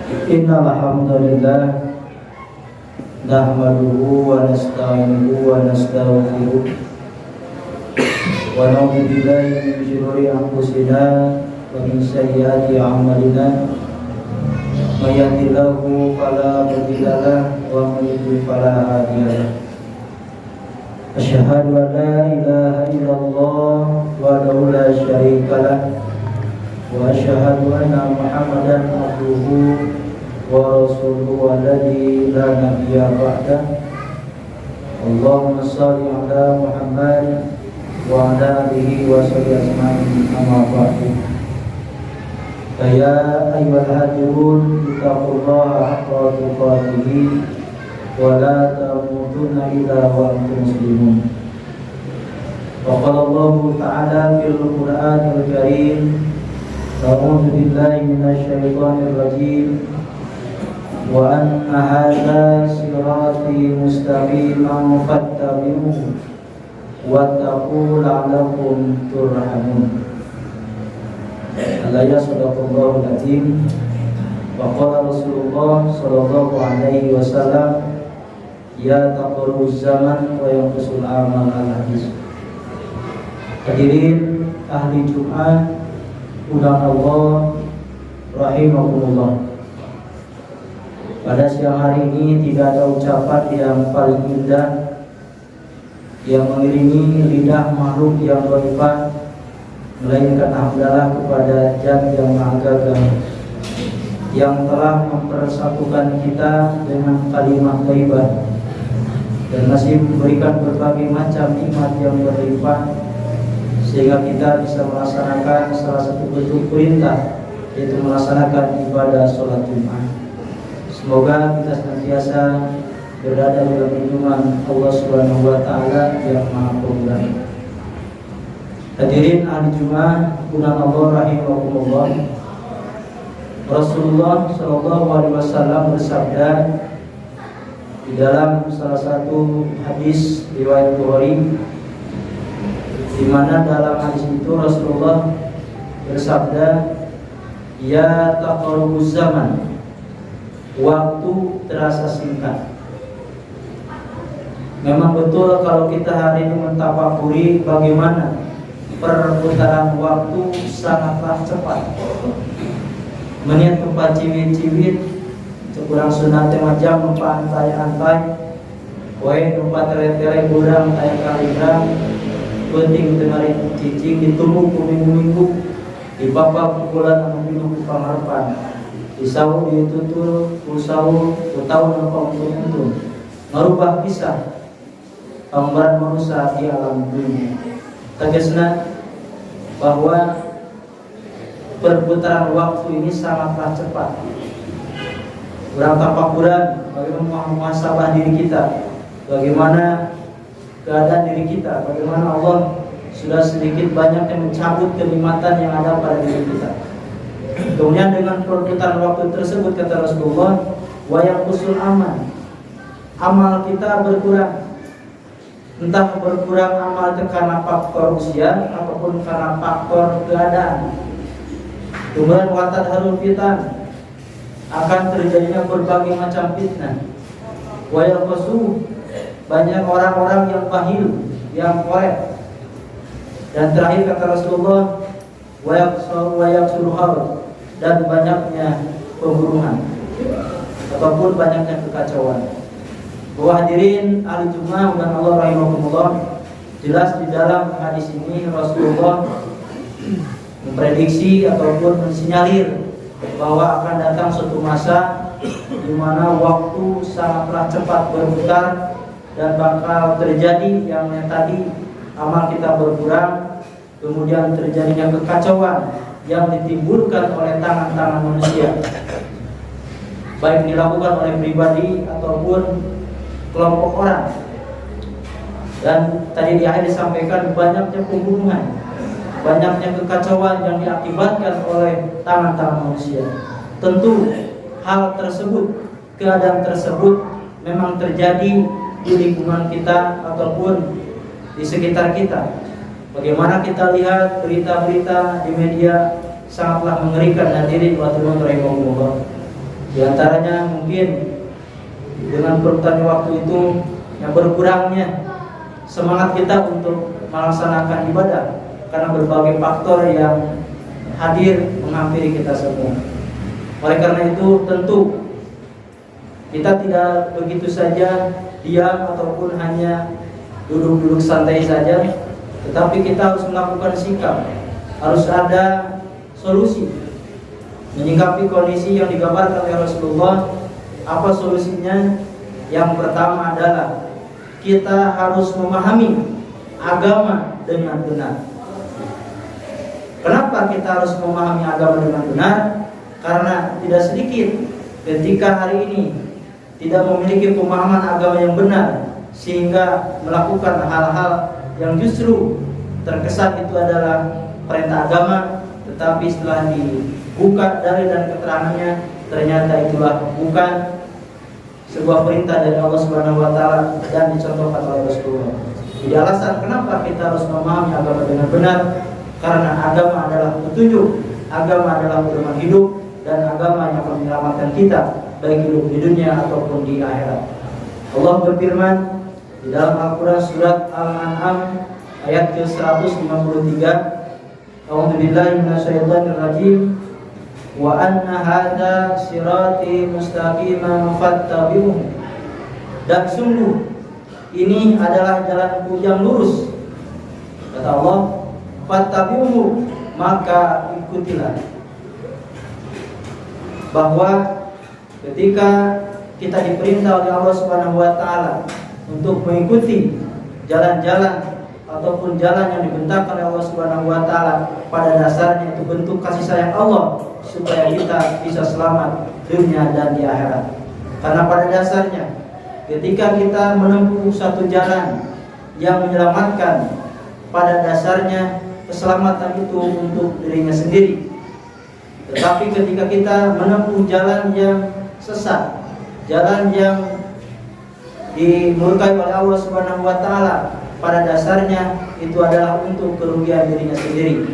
Innal hamdalillah nahmaduhu wa nasta'inuhu wa nastaghfiruh wa na'udzu billahi min shururi anfusina wa min sayyiati a'malina may yahdihillahu fala mudilla lahu wa may yudlil fala hadiya lahu. Asyhadu an la ilaha illallah wahdahu la syarika lahu wa asyhadu anna Muhammadan abduhu wa rasuluhu alladzi la nabiyya ba'dah. Allahumma shalli ala Muhammad wa ala alihi wa sahbihi ajma'in, amma ba'du. Ya ayyuhal hadirun ittaqullaha haqqa tuqatih wa la tamutunna illa wa antum muslimun. Wa qala Allah ta'ala fil Qur'anil Karim, a'udzu billahi minasy syaithanir rajim. Wa anna hadza sirati mustaqiman fattabi'uhu wattaqu la'allakum turhamun. Alaya sadaqallahul azim. Wa qala Rasulullah sallallahu alaihi wasallam, ya taqarruz zaman wa yanqusul amal al-hadis. Hadirin ahli Jumat undang Allah rahimakumullah. Pada siang hari ini tidak ada ucapan yang paling indah yang mengiringi lidah makhluk yang dhaifah, melainkan hamdalah kepada Zat yang Maha Gagah yang telah mempersatukan kita dengan kalimat thayyibah dan masih memberikan berbagai macam nikmat yang berlimpah sehingga kita bisa melaksanakan salah satu bentuk perintah, yaitu melaksanakan ibadah sholat Jumat. Semoga kita senantiasa berada dalam lindungan Allah Subhanahu wa taala yang Maha Pemurah. Hadirin ahli Jumat, undang Allah rahimakumullah. Rasulullah sallallahu alaihi wasallam bersabda di dalam salah satu hadis riwayat Bukhari, di mana dalam hadis itu Rasulullah bersabda, ya taqarrubuz zaman, waktu terasa singkat. Memang betul kalau kita hari ini mentafakuri bagaimana perputaran waktu sangatlah cepat. Menit tempat ciwit-ciwit, kurang sunat jam tempat antai-antai, wae tempat tere-tere kurang taya kaligram, penting dengarin cicing ditumbuk minggu-minggu, dibabak pukulan menuju pangharpan. Isau ditutul, usau, utau nampak untuk merubah kisah pemberan manusia di alam dunia. Tegasna bahwa perputaran waktu ini sangatlah cepat. Kurang tafakuran bagaimana muhasabah diri kita, bagaimana keadaan diri kita, bagaimana Allah sudah sedikit banyak yang mencabut kenikmatan yang ada pada diri kita. Kemudian dengan perputaran waktu tersebut kata Rasulullah, wa yanqusul amal kita berkurang. Entah berkurang amal itu karena faktor usia ataupun karena faktor keadaan. Kemudian watad harul fitan, akan terjadinya berbagai macam fitnah. Wa yanqusu, banyak orang-orang yang bahil, yang koret. Dan terakhir kata Rasulullah, wa yaksul harb, dan banyaknya pembunuhan ataupun banyaknya kekacauan. Bahwa hadirin ahli Jumat dan Allah rahimakumullah, jelas di dalam hadis ini Rasulullah memprediksi ataupun mensinyalir bahwa akan datang suatu masa di mana waktu sangatlah cepat berputar dan bakal terjadi yang tadi amal kita berkurang, kemudian terjadinya kekacauan yang ditimbulkan oleh tangan-tangan manusia, baik dilakukan oleh pribadi ataupun kelompok orang. Dan tadi di akhir disampaikan banyaknya pembunuhan, banyaknya kekacauan yang diakibatkan oleh tangan-tangan manusia. Tentu hal tersebut, keadaan tersebut memang terjadi di lingkungan kita ataupun di sekitar kita. Bagaimana kita lihat berita-berita di media sangatlah mengerikan hadirin wa rahimahumullah. Di antaranya mungkin dengan bertanya waktu itu yang berkurangnya semangat kita untuk melaksanakan ibadah karena berbagai faktor yang hadir menghampiri kita semua. Oleh karena itu tentu kita tidak begitu saja diam ataupun hanya duduk-duduk santai saja, tetapi kita harus melakukan sikap, harus ada solusi menyikapi kondisi yang digambarkan oleh Rasulullah. Apa solusinya? Yang pertama adalah kita harus memahami agama dengan benar. Kenapa kita harus memahami agama dengan benar? Karena tidak sedikit ketika hari ini tidak memiliki pemahaman agama yang benar, sehingga melakukan hal-hal yang justru terkesan itu adalah perintah agama, tetapi setelah dibuka dalil dan keterangannya ternyata itulah bukan sebuah perintah dari Allah Subhanahu wa taala dan dicontohkan oleh Rasulullah. Jadi alasan kenapa kita harus memahami agama dengan benar, karena agama adalah petunjuk, agama adalah pedoman hidup, dan agama yang akan menyelamatkan kita baik hidup di dunia ataupun di akhirat. Allah berfirman di dalam Al-Qur'an surat Al-An'am ayat ke-153, A'udzubillahi minasyaitonir rajim. Wa anna hadza sirati mustaqiman fattabi'uhu. Dan sungguh ini adalah jalanku yang lurus, kata Allah, fattabi'uhu, maka ikutilah. Bahwa ketika kita diperintah oleh Allah Subhanahu wa taala untuk mengikuti jalan-jalan ataupun jalan yang dibentangkan oleh Allah Subhanahu wa taala, pada dasarnya itu bentuk kasih sayang Allah supaya kita bisa selamat dunia dan di akhirat. Karena pada dasarnya ketika kita menempuh satu jalan yang menyelamatkan, pada dasarnya keselamatan itu untuk dirinya sendiri. Tetapi ketika kita menempuh jalan yang sesat, jalan yang dimurkai oleh Allah Subhanahu wa taala, pada dasarnya itu adalah untuk kerugian dirinya sendiri.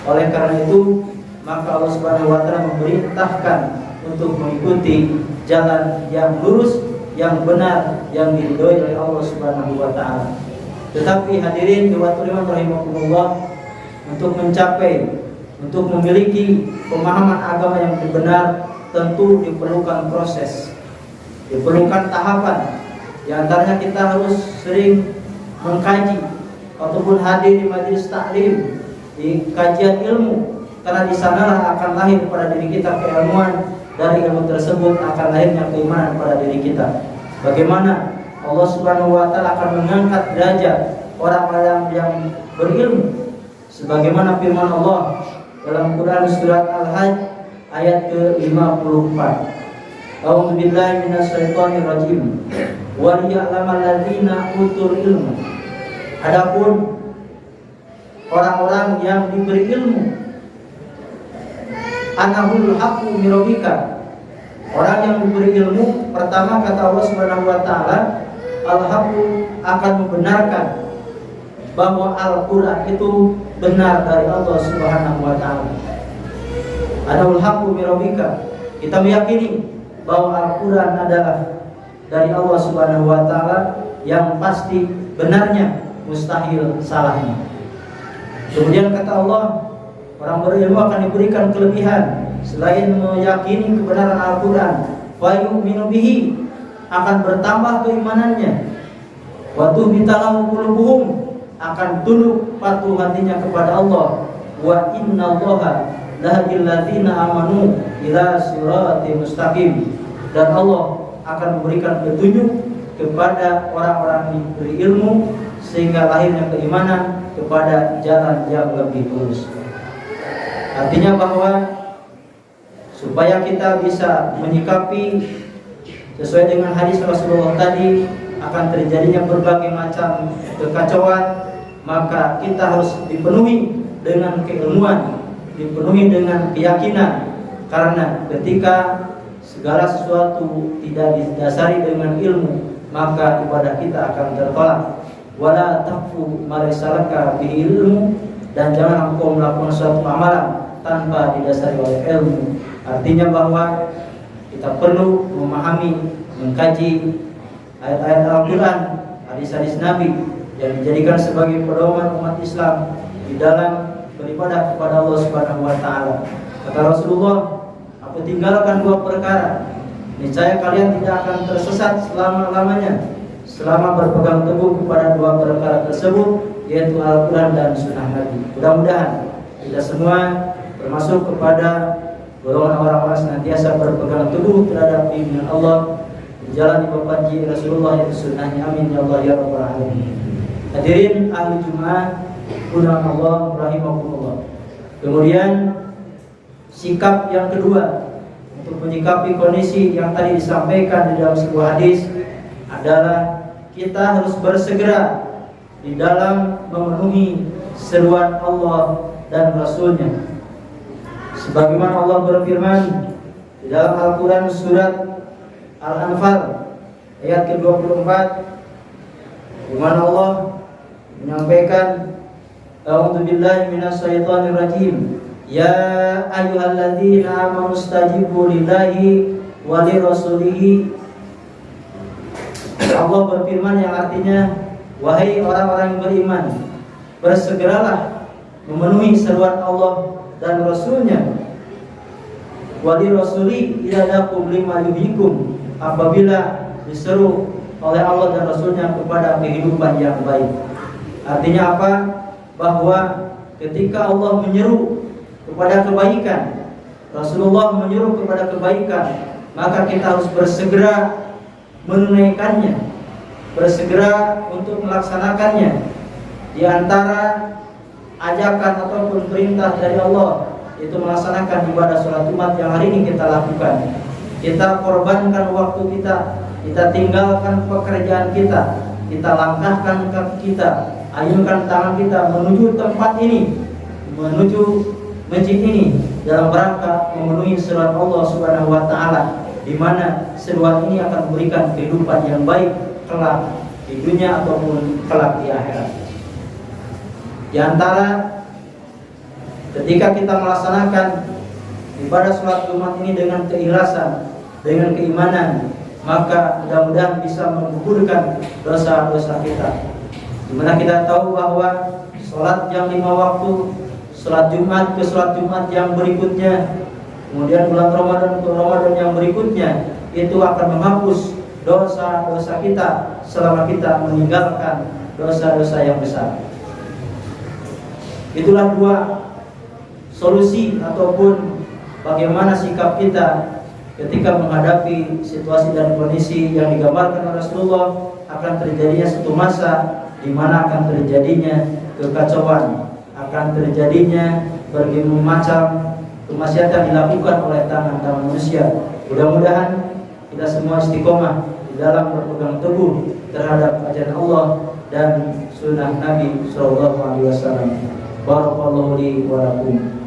Oleh karena itu, maka Allah Subhanahu wa taala memerintahkan untuk mengikuti jalan yang lurus, yang benar, yang diridhoi oleh Allah Subhanahu wa taala. Tetapi hadirin wa rahimakumullah, untuk mencapai, untuk memiliki pemahaman agama yang benar, tentu diperlukan proses, diperlukan tahapan. Di antaranya kita harus sering mengkaji ataupun hadir di majelis taklim, di kajian ilmu, karena di sanalah akan lahir pada diri kita keilmuan. Dari ilmu tersebut akan lahirnya keimanan pada diri kita. Bagaimana Allah Subhanahu wa taala akan mengangkat derajat orang-orang yang berilmu, sebagaimana firman Allah dalam Quran surat Al-Hajj ayat ke-54. A'udzu billahi minasyaitonir rajim. Wa liya'lamal ladzina utul ilmu. Adapun orang-orang yang diberi ilmu, anahul haqqu mirobika. Orang yang diberi ilmu, pertama kata Allah Subhanahu wa taala, al-haqqu akan membenarkan bahwa Al-Qur'an itu benar dari Allah Subhanahu wa taala. Anahul haqqu mirobika. Kita meyakini bahwa Al-Qur'an adalah dari Allah Subhanahu wa taala yang pasti benarnya, mustahil salahnya. Kemudian kata Allah, orang berilmu akan diberikan kelebihan selain meyakini kebenaran Al-Qur'an, wa yu'minu bihi, akan bertambah keimanannya, wa tuhbitalahu qulubuhum, akan tunduk patuh hatinya kepada Allah, wa innallaha lahdil ladzina amanu ila siratal mustaqim, dan Allah akan memberikan petunjuk kepada orang-orang yang diberi ilmu sehingga lahirnya keimanan kepada jalan yang lebih lurus. Artinya bahwa supaya kita bisa menyikapi sesuai dengan hadis Rasulullah tadi, akan terjadinya berbagai macam kekacauan, maka kita harus dipenuhi dengan keilmuan, dipenuhi dengan keyakinan. Karena ketika segala sesuatu tidak didasari dengan ilmu, maka ibadah kita akan tertolak. Wala taqfu ma laysa laka bihi ilmu, dan jangan engkau melakukan suatu amalan tanpa didasari oleh ilmu. Artinya bahwa kita perlu memahami, mengkaji ayat-ayat Al-Quran, hadis-hadis Nabi yang dijadikan sebagai pedoman umat Islam di dalam beribadah kepada Allah Subhanahu wa taala. Kata Rasulullah, "Aku tinggalkan dua perkara, niscaya kalian tidak akan tersesat selama-lamanya selama berpegang teguh kepada dua perkara tersebut, yaitu Al-Quran dan Sunnah Nabi." Mudah-mudahan kita semua termasuk kepada golongan orang-orang senantiasa berpegang teguh terhadap bimbingan Allah, menjalani pepanji Rasulullah yaitu sunnahnya. Amin ya Allah ya rabbal alamin. Hadirin ahli Jumat, Allah rahimakumullah. Kemudian sikap yang kedua untuk menyikapi kondisi yang tadi disampaikan di dalam sebuah hadis adalah kita harus bersegera di dalam memenuhi seruan Allah dan Rasulnya. Sebagaimana Allah berfirman di dalam Al-Quran surat Al-Anfal ayat ke-24, di mana Allah menyampaikan, "A'udzu billahi minasyaitonir rajim. Ya ayyuhalladzina amanu istajibu lillahi wa lirasulihi." Allah berfirman yang artinya, wahai orang-orang yang beriman, bersegeralah memenuhi seruan Allah dan Rasulnya. Wali rasuli idadakum lima yuhikum, apabila diseru oleh Allah dan Rasulnya kepada kehidupan yang baik. Artinya apa? Bahwa ketika Allah menyeru kepada kebaikan, Rasulullah menyeru kepada kebaikan, maka kita harus bersegera menunaikannya, bersegera untuk melaksanakannya. Di antara ajakan ataupun perintah dari Allah itu melaksanakan ibadah sholat Jumat yang hari ini kita lakukan. Kita korbankan waktu kita tinggalkan pekerjaan kita langkahkan kaki kita, ayunkan tangan kita menuju tempat ini, menuju masjid ini dalam rangka memenuhi seruan Allah Subhanahu wa taala, di mana seruan ini akan memberikan kehidupan yang baik kelak di dunia ataupun kelak di akhirat. Di antara ketika kita melaksanakan ibadah sholat Jumat ini dengan keikhlasan, dengan keimanan, maka mudah-mudahan bisa menggugurkan dosa-dosa kita. Dimana kita tahu bahwa sholat yang 5 waktu, sholat Jumat ke sholat Jumat yang berikutnya, kemudian bulan Ramadan ke Ramadan yang berikutnya, itu akan menghapus dosa-dosa kita selama kita meninggalkan dosa-dosa yang besar. Itulah dua solusi ataupun bagaimana sikap kita ketika menghadapi situasi dan kondisi yang digambarkan oleh Rasulullah. Akan terjadinya satu masa di mana akan terjadinya kekacauan, akan terjadinya berbagai macam kemaksiatan dilakukan oleh tangan-tangan manusia. Mudah-mudahan kita semua istiqomah di dalam berpegang teguh terhadap ajaran Allah dan sunnah Nabi SAW. Barakallahu li wa lakum.